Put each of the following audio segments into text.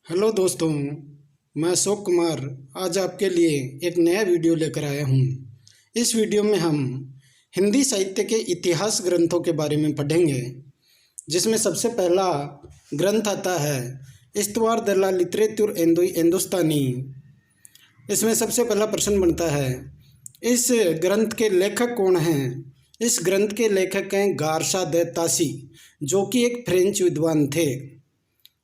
Hello दोस्तों, मैं अशोक कुमार आज आपके लिए एक नया वीडियो लेकर आया हूँ। इस वीडियो में हम हिंदी साहित्य के इतिहास ग्रंथों के बारे में पढ़ेंगे, जिसमें सबसे पहला ग्रंथ आता है इस्तवार de la literatura हिंदुस्तानी। इसमें सबसे पहला प्रश्न बनता है, इस ग्रंथ के लेखक कौन हैं? इस ग्रंथ के लेखक हैं गारशा दे तासी, जो कि एक फ्रेंच विद्वान थे।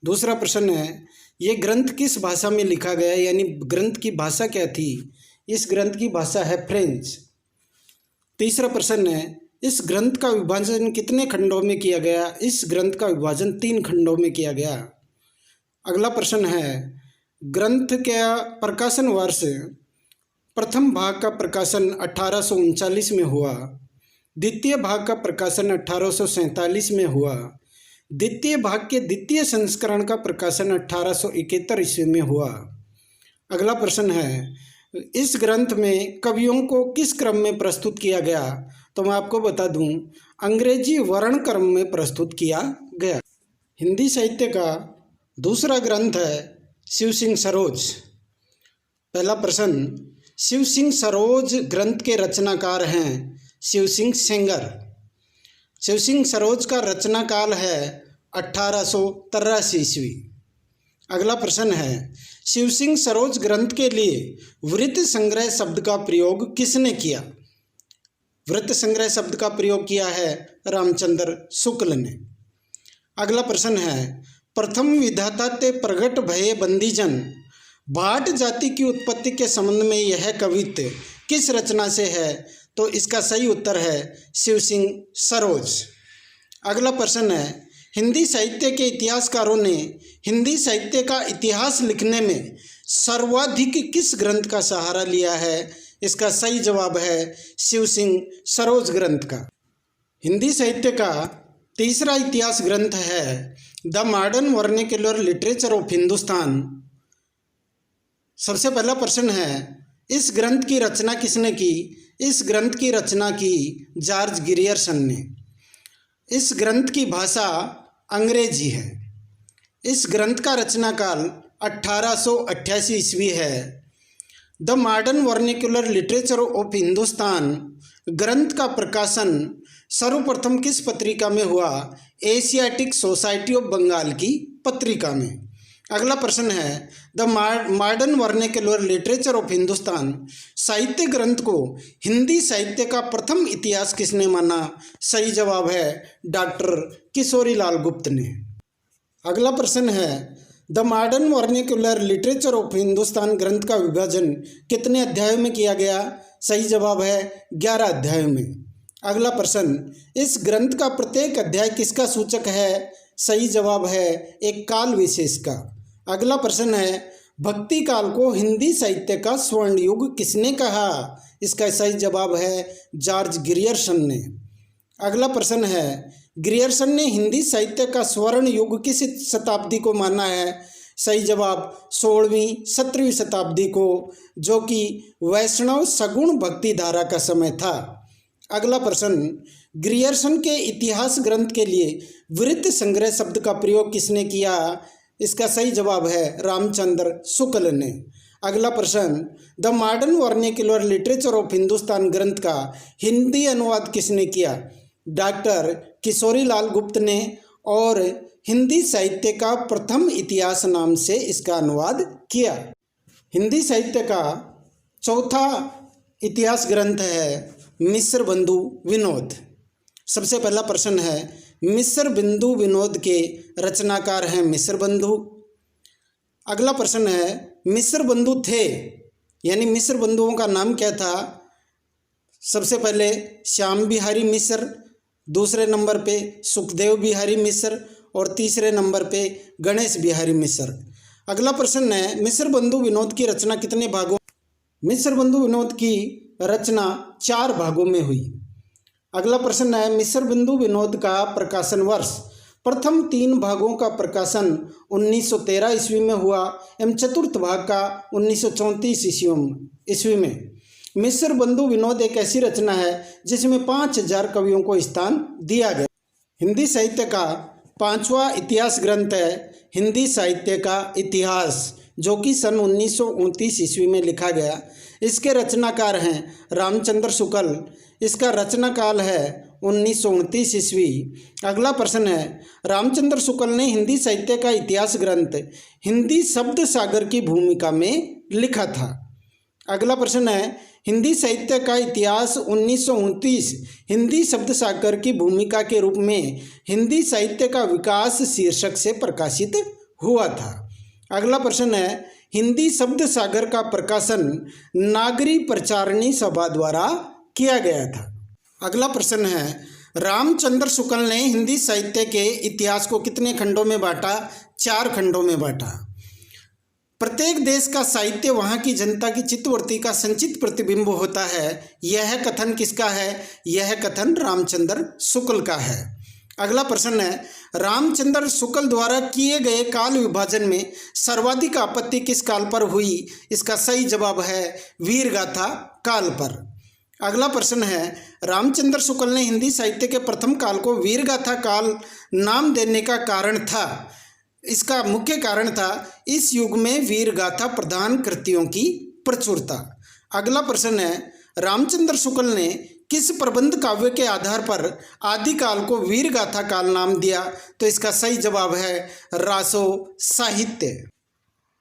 दूसरा प्रश्न है, ये ग्रंथ किस भाषा में लिखा गया, यानी ग्रंथ की भाषा क्या थी? इस ग्रंथ की भाषा है फ्रेंच। तीसरा प्रश्न है, इस ग्रंथ का विभाजन कितने खंडों में किया गया? इस ग्रंथ का विभाजन 3 खंडों में किया गया। अगला प्रश्न है, ग्रंथ का प्रकाशन वर्ष? प्रथम भाग का प्रकाशन 1839 में हुआ, द्वितीय भाग का प्रकाशन 1847 में हुआ, द्वितीय भाग के द्वितीय संस्करण का प्रकाशन 1871 ईस्वी में हुआ। अगला प्रश्न है, इस ग्रंथ में कवियों को किस क्रम में प्रस्तुत किया गया? तो मैं आपको बता दूं, अंग्रेजी वर्ण क्रम में प्रस्तुत किया गया। हिंदी साहित्य का दूसरा ग्रंथ है शिव सिंह सरोज। पहला प्रश्न, शिव सिंह सरोज ग्रंथ के रचनाकार हैं शिव सिंह सेंगर। शिव सिंह सरोज का रचना काल है 1883 ईस्वी। अगला प्रश्न है, शिव सिंह सरोज ग्रंथ के लिए वृत्त संग्रह शब्द का प्रयोग किसने किया? वृत्त संग्रह शब्द का प्रयोग किया है रामचंद्र शुक्ल ने। अगला प्रश्न है, प्रथम विधाता ते प्रगट भये बंदीजन, भाट जाति की उत्पत्ति के संबंध में यह कवित्व किस रचना से है? तो इसका सही उत्तर है शिव सिंह सरोज। अगला प्रश्न है, हिंदी साहित्य के इतिहासकारों ने हिंदी साहित्य का इतिहास लिखने में सर्वाधिक किस ग्रंथ का सहारा लिया है? इसका सही जवाब है शिव सिंह सरोज ग्रंथ का। हिंदी साहित्य का तीसरा इतिहास ग्रंथ है the modern vernacular literature of Hindustan. सबसे पहला प्रश्न है, इस ग्रंथ की रचना किसने की? इस ग्रंथ की रचना की जॉर्ज ग्रियर्सन ने। इस ग्रंथ की भाषा अंग्रेजी है। इस ग्रंथ का रचना काल 1888 ईस्वी है। The modern vernacular literature of Hindustan ग्रंथ का प्रकाशन सर्वप्रथम किस पत्रिका में हुआ? एशियाटिक सोसाइटी ऑफ बंगाल की पत्रिका में। अगला प्रश्न है, the modern vernacular literature of Hindustan साहित्य ग्रंथ को हिंदी साहित्य का प्रथम इतिहास किसने माना? सही जवाब है डॉक्टर किशोरी लाल गुप्त ने। अगला प्रश्न है, the modern vernacular literature of Hindustan ग्रंथ का विभाजन कितने अध्यायों में किया गया? सही जवाब है 11 अध्यायों में। अगला प्रश्न, इस ग्रंथ का प्रत्येक अध्याय किसका सूचक है? सही जवाब है एक काल विशेष का। अगला प्रश्न है, भक्ति काल को हिंदी साहित्य का स्वर्ण युग किसने कहा? इसका सही जवाब है जॉर्ज ग्रियर्सन ने। अगला प्रश्न है, ग्रियर्सन ने हिंदी साहित्य का स्वर्ण युग किस शताब्दी को माना है? सही जवाब 16वीं 17वीं शताब्दी को, जो कि वैष्णव सगुण भक्ति धारा का समय था। अगला प्रश्न, ग्रियर्सन के इतिहास ग्रंथ के लिए वृत्त संग्रह शब्द का प्रयोग किसने किया? इसका सही जवाब है रामचंद्र शुक्ल ने। अगला प्रश्न, the modern vernacular literature of Hindustan ग्रंथ का हिंदी अनुवाद किसने किया? डॉक्टर किशोरी लाल गुप्त ने, और हिंदी साहित्य का प्रथम इतिहास नाम से इसका अनुवाद किया। हिंदी साहित्य का चौथा इतिहास ग्रंथ है मिस्र बंधु विनोद। सबसे पहला प्रश्न है, मिस्र बंधु विनोद के रचनाकार हैं मिस्र बंधु। अगला प्रश्न है, मिस्र बंधु थे, यानी मिस्र बंधुओं का नाम क्या था? सबसे पहले श्याम बिहारी मिस्र, दूसरे नंबर पे सुखदेव बिहारी मिस्र, और तीसरे नंबर पे गणेश बिहारी मिस्र। अगला प्रश्न है, मिस्र बंधु विनोद की रचना कितने भागों? मिस्र बंधु विनोद की रचना 4 भागों में हुई। अगला प्रश्न है, मिस्र बंधु विनोद का प्रकाशन वर्ष? प्रथम 3 भागों का प्रकाशन 1913 ईस्वी में हुआ एवं चतुर्थ भाग का 1934 ईस्वी में। मिस्र बंधु विनोद एक ऐसी रचना है जिसमें 5000 कवियों को स्थान दिया गया। हिंदी साहित्य का 5वां इतिहास ग्रंथ है हिंदी साहित्य का इतिहास, जो कि सन 1929 ईस्वी में लिखा गया। इसके रचनाकार हैं रामचंद्र शुक्ल। इसका रचना काल है 1929 ईस्वी। अगला प्रश्न है, रामचंद्र शुक्ल ने हिंदी साहित्य का इतिहास ग्रंथ हिंदी शब्द सागर की भूमिका में लिखा था। अगला प्रश्न है, हिंदी साहित्य का इतिहास 1929 हिंदी शब्द सागर की भूमिका के रूप में हिंदी साहित्य का विकास शीर्षक से प्रकाशित हुआ था। अगला प्रश्न है, हिंदी शब्द सागर का प्रकाशन नागरी प्रचारणी सभा द्वारा किया गया था। अगला प्रश्न है, रामचंद्र शुक्ल ने हिंदी साहित्य के इतिहास को कितने खंडों में बांटा? 4 खंडों में बांटा। प्रत्येक देश का साहित्य वहाँ की जनता की चित्तवृत्ति का संचित प्रतिबिंब होता है। यह कथन किसका है? यह कथन रामचंद्र शुक्ल का है। अगला प्रश्न है, रामचंद्र शुक्ल द्वारा किए गए काल विभाजन में सर्वाधिक आपत्ति किस काल पर हुई? इसका सही जवाब है वीरगाथा काल पर। अगला प्रश्न है, रामचंद्र शुक्ल ने हिंदी साहित्य के प्रथम काल को वीरगाथा काल नाम देने का कारण था। इसका मुख्य कारण था इस युग में वीरगाथा प्रधान कृतियों की प्रचुरता। अगला प्रश्न है, रामचंद्र शुक्ल ने किस प्रबंध काव्य के आधार पर आदिकाल को वीरगाथा काल नाम दिया? तो इसका सही जवाब है रासो साहित्य।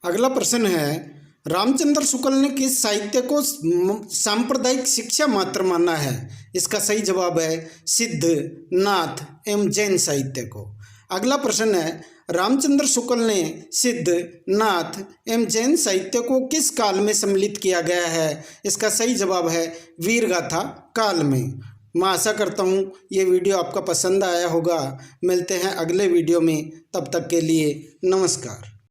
अगला प्रश्न है, रामचंद्र शुक्ल ने किस साहित्य को सांप्रदायिक शिक्षा मात्र माना है? इसका सही जवाब है सिद्ध, नाथ एवं जैन साहित्य को। अगला प्रश्न है, रामचंद्र शुक्ल ने सिद्ध, नाथ एवं जैन साहित्य को किस काल में सम्मिलित किया गया है? इसका सही जवाब है वीरगाथा काल में। मैं आशा करता हूँ ये वीडियो आपका पसंद आया होगा। मिलते हैं अगले वीडियो में, तब तक के लिए नमस्कार।